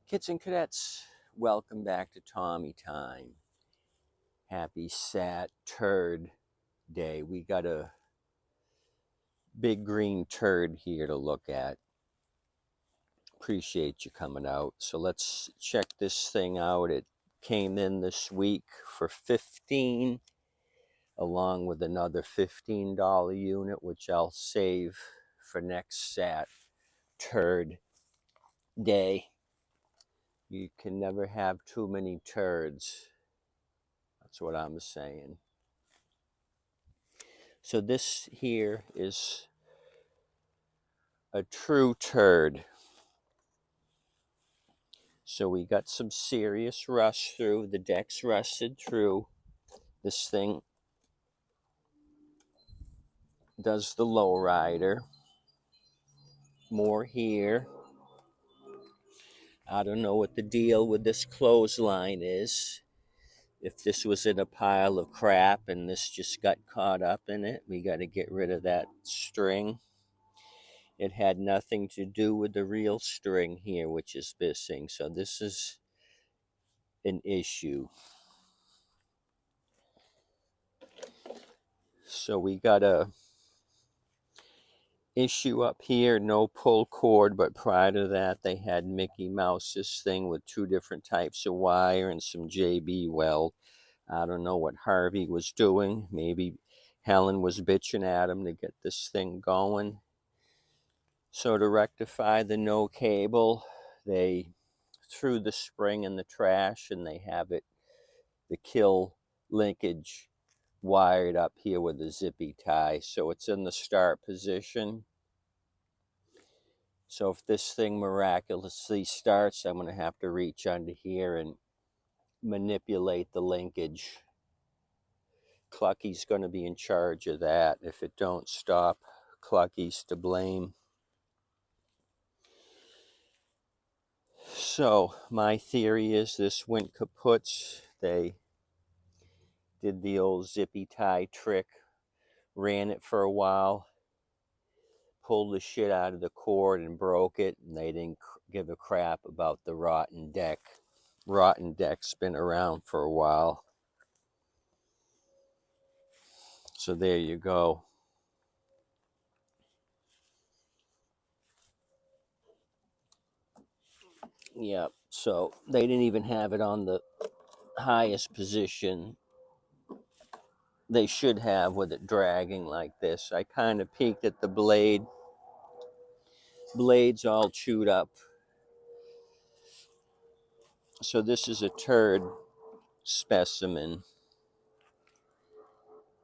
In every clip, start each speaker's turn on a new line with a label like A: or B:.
A: Kids and cadets, welcome back to Tommy Time. Happy Sat Turd Day. We got a big green turd here to look at. Appreciate you coming out. So let's check this thing out. It came in this week for $15, along with another $15 unit, which I'll save for next Sat Turd Day. You can never have too many turds. That's what I'm saying. So this here is a true turd. So we got some serious rust through. The deck's rusted through. This thing does the low rider. More here. I don't know what the deal with this clothesline is. If this was in a pile of crap and this just got caught up in it, we got to get rid of that string. It had nothing to do with the real string here, which is missing. So this is an issue. So we got a issue up here, no pull cord, but prior to that they had Mickey Mouse, this thing with two different types of wire and some JB weld. I don't know what Harvey was doing. Maybe Helen was bitching at him to get this thing going. So to rectify the no cable, they threw the spring in the trash and they have it, the kill linkage, wired up here with a zippy tie. So it's in the start position. So if this thing miraculously starts, I'm going to have to reach under here and manipulate the linkage. Clucky's going to be in charge of that. If it don't stop, Clucky's to blame. So my theory is this went kaput. They did the old zippy tie trick, ran it for a while, pulled the shit out of the cord and broke it, and they didn't give a crap about the rotten deck. Rotten deck's been around for a while. So there you go. Yep, so they didn't even have it on the highest position they should have with it dragging like this. I kind of peeked at the blade. Blade's all chewed up. So this is a turd specimen.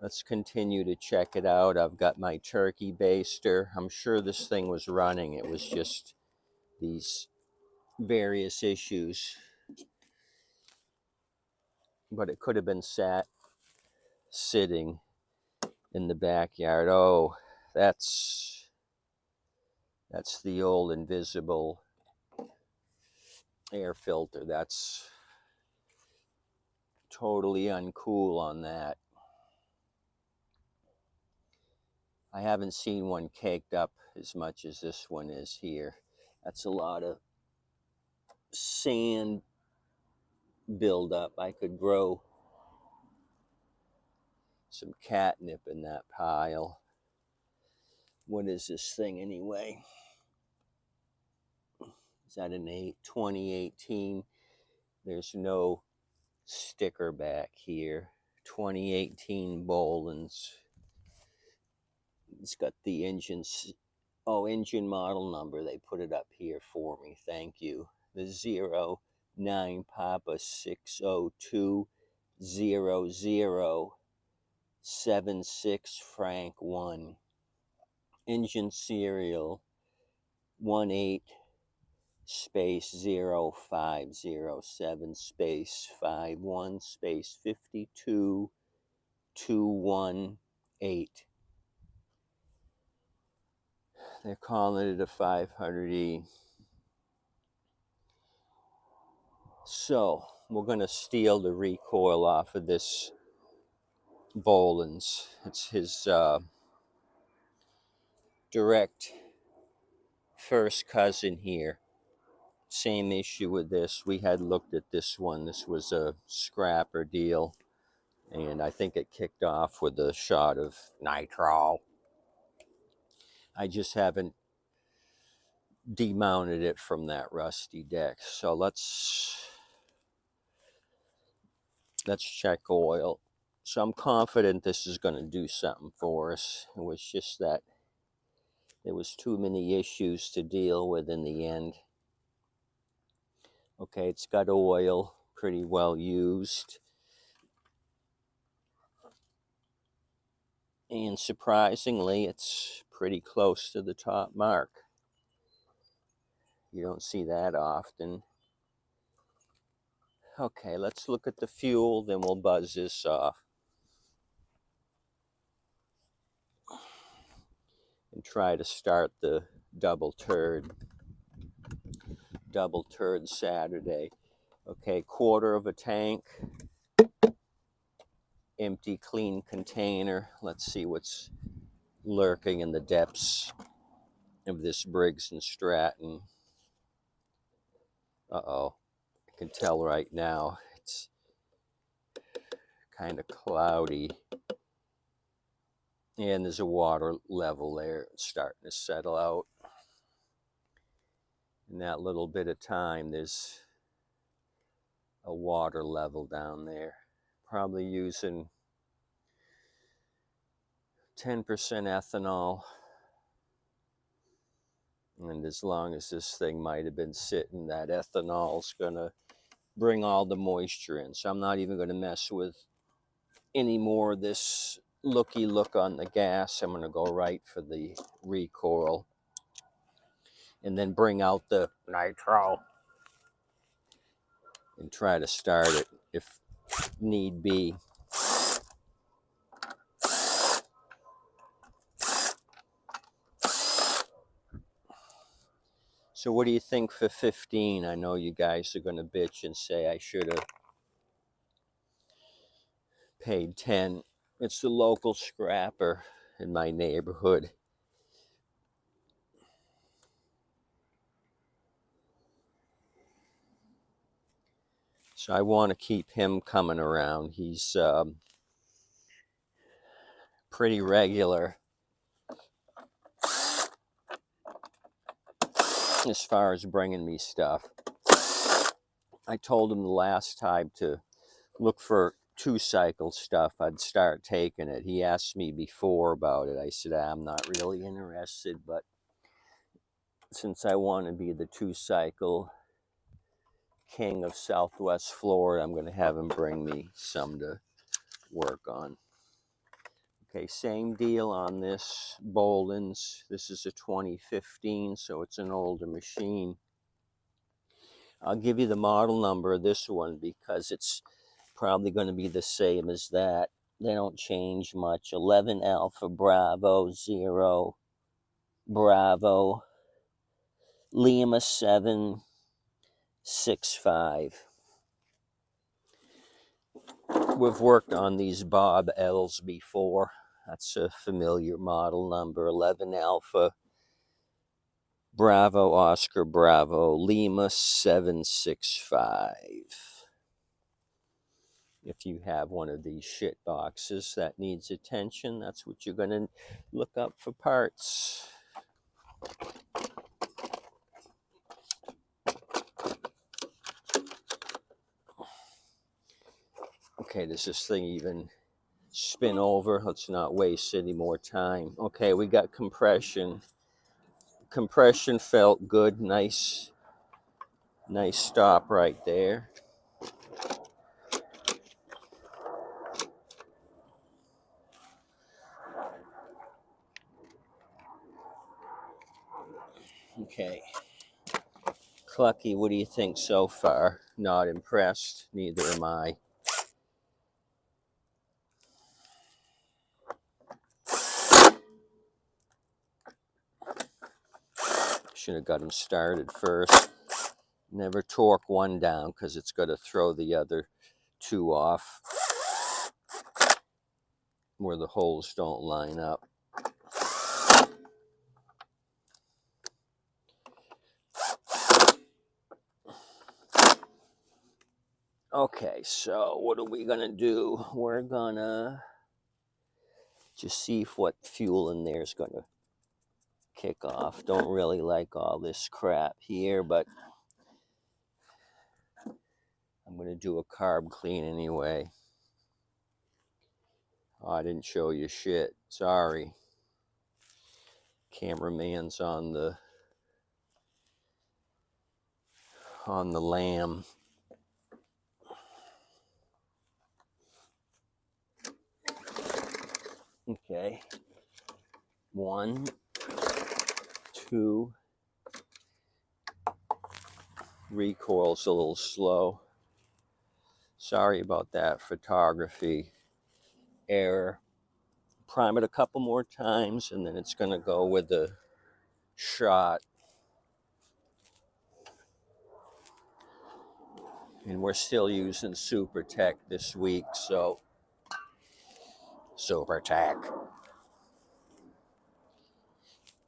A: Let's continue to check it out. I've got my turkey baster. I'm sure this thing was running. It was just these various issues. But it could have been sitting in the backyard. Oh, that's the old invisible air filter. That's totally uncool on that. I haven't seen one caked up as much as this one is here. That's a lot of sand buildup. I could grow some catnip in that pile. What is this thing anyway? Is that an 2018? There's no sticker back here. 2018 Bolens. It's got the engine model number. They put it up here for me. Thank you. The 09 Papa 6020076 Frank 1. Engine serial 18 space 0507 space 51 space 52218. They're calling it a 500E. So we're going to steal the recoil off of this Bolens. It's his direct first cousin here. Same issue with this. We had looked at this one. This was a scrapper deal, and I think it kicked off with a shot of nitrile. I just haven't demounted it from that rusty deck. So let's check oil. So I'm confident this is going to do something for us. It was just that there was too many issues to deal with in the end. Okay, it's got oil, pretty well used. And surprisingly, it's pretty close to the top mark. You don't see that often. Okay, let's look at the fuel, then we'll buzz this off. And try to start the double turd Saturday. Okay, quarter of a tank, empty, clean container. Let's see what's lurking in the depths of this Briggs and Stratton. Uh-oh, I can tell right now it's kind of cloudy. And there's a water level there. It's starting to settle out. In that little bit of time, there's a water level down there. Probably using 10% ethanol. And as long as this thing might have been sitting, that ethanol's gonna bring all the moisture in. So I'm not even gonna mess with any more of this looky look on the gas. I'm gonna go right for the recoil and then bring out the nitro and try to start it if need be. So what do you think for 15? I know you guys are going to bitch and say I should have paid 10. It's the local scrapper in my neighborhood. So I want to keep him coming around. He's pretty regular as far as bringing me stuff. I told him the last time to look for 2-cycle stuff. I'd start taking it. He asked me before about it. I said, I'm not really interested, but since I want to be the 2-cycle king of Southwest Florida, I'm going to have him bring me some to work on. Okay, same deal on this Bolens. This is a 2015, so it's an older machine. I'll give you the model number of this one because it's probably going to be the same as that. They don't change much. 11 Alpha Bravo 0 Bravo Lima 765. We've worked on these Bob L's before. That's a familiar model number. 11 Alpha Bravo Oscar Bravo Lima 765. If you have one of these shit boxes that needs attention, that's what you're going to look up for parts. Okay, does this thing even spin over? Let's not waste any more time. Okay, we got compression. Compression felt good. Nice stop right there. Okay. Clucky, what do you think so far? Not impressed. Neither am I. Should have got him started first. Never torque one down because it's going to throw the other two off where the holes don't line up. Okay, so what are we gonna do? We're gonna just see if what fuel in there is gonna kick off. Don't really like all this crap here, but I'm gonna do a carb clean anyway. Oh, I didn't show you shit. Sorry. Cameraman's on the lamb. Okay. 1, 2. Recoil's a little slow. Sorry about that photography error. Prime it a couple more times and then it's gonna go with the shot. And we're still using Super Tech this week, so Super Tech.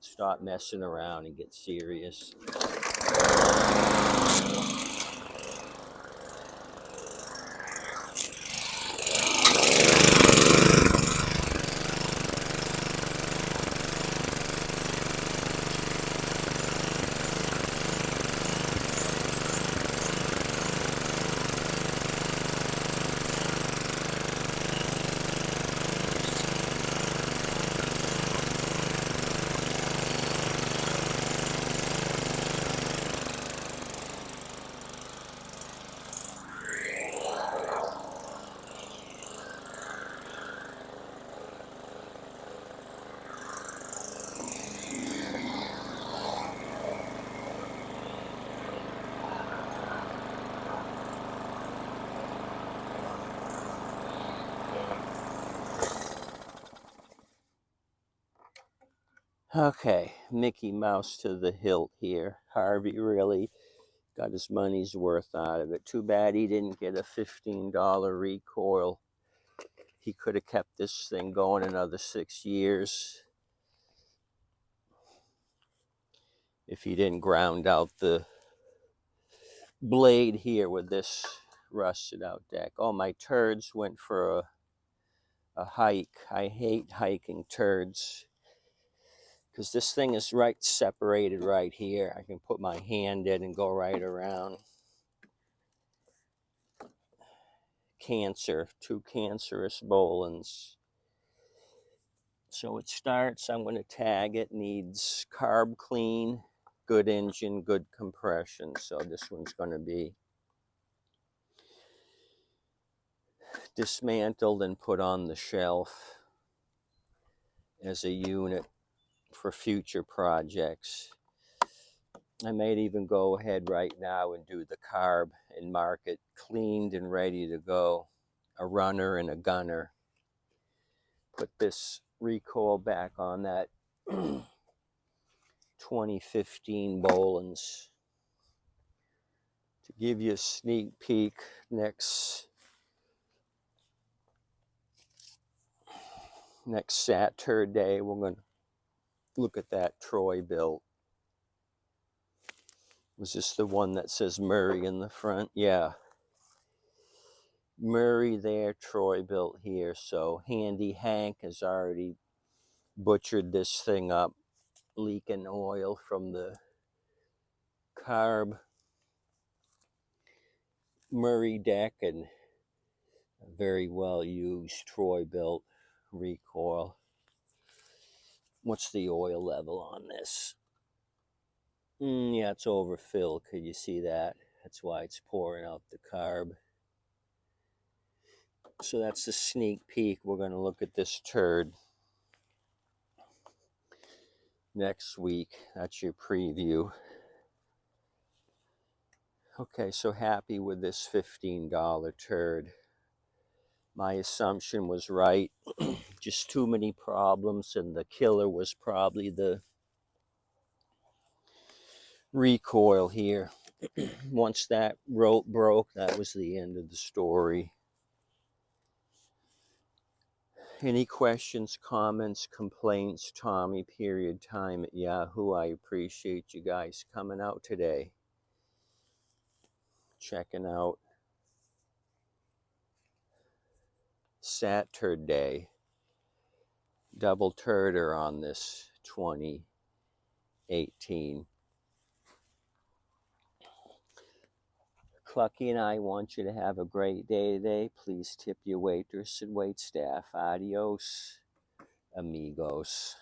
A: Stop messing around and get serious. Okay, Mickey Mouse to the hilt here. Harvey really got his money's worth out of it. Too bad he didn't get a $15 recoil. He could have kept this thing going another 6 years if he didn't ground out the blade here with this rusted out deck. Oh, my Turds went for a hike. I hate hiking Turds because this thing is right separated right here. I can put my hand in and go right around. Cancer, 2 cancerous Bolens. So it starts, I'm going to tag it, needs carb clean, good engine, good compression. So this one's going to be dismantled and put on the shelf as a unit for future projects. I might even go ahead right now and do the carb and mark it cleaned and ready to go. A runner and a gunner. Put this recoil back on that 2015 Bolens. To give you a sneak peek, next Saturday, we're going to look at that Troy built. Was this the one that says Murray in the front? Yeah. Murray there, Troy built here. So Handy Hank has already butchered this thing up, leaking oil from the carb Murray deck and a very well used Troy built recoil. What's the oil level on this? Yeah, it's overfilled. Could you see that? That's why it's pouring out the carb. So that's the sneak peek. We're going to look at this turd next week. That's your preview. Okay, so happy with this $15 turd. My assumption was right. Just too many problems, and the killer was probably the recoil here. Once that rope broke, that was the end of the story. Any questions, comments, complaints, Tommy, period, time at Yahoo. I appreciate you guys coming out today, checking out Saturday. Double turder on this 2018. Clucky and I want you to have a great day today. Please tip your waitress and waitstaff. Adios, amigos.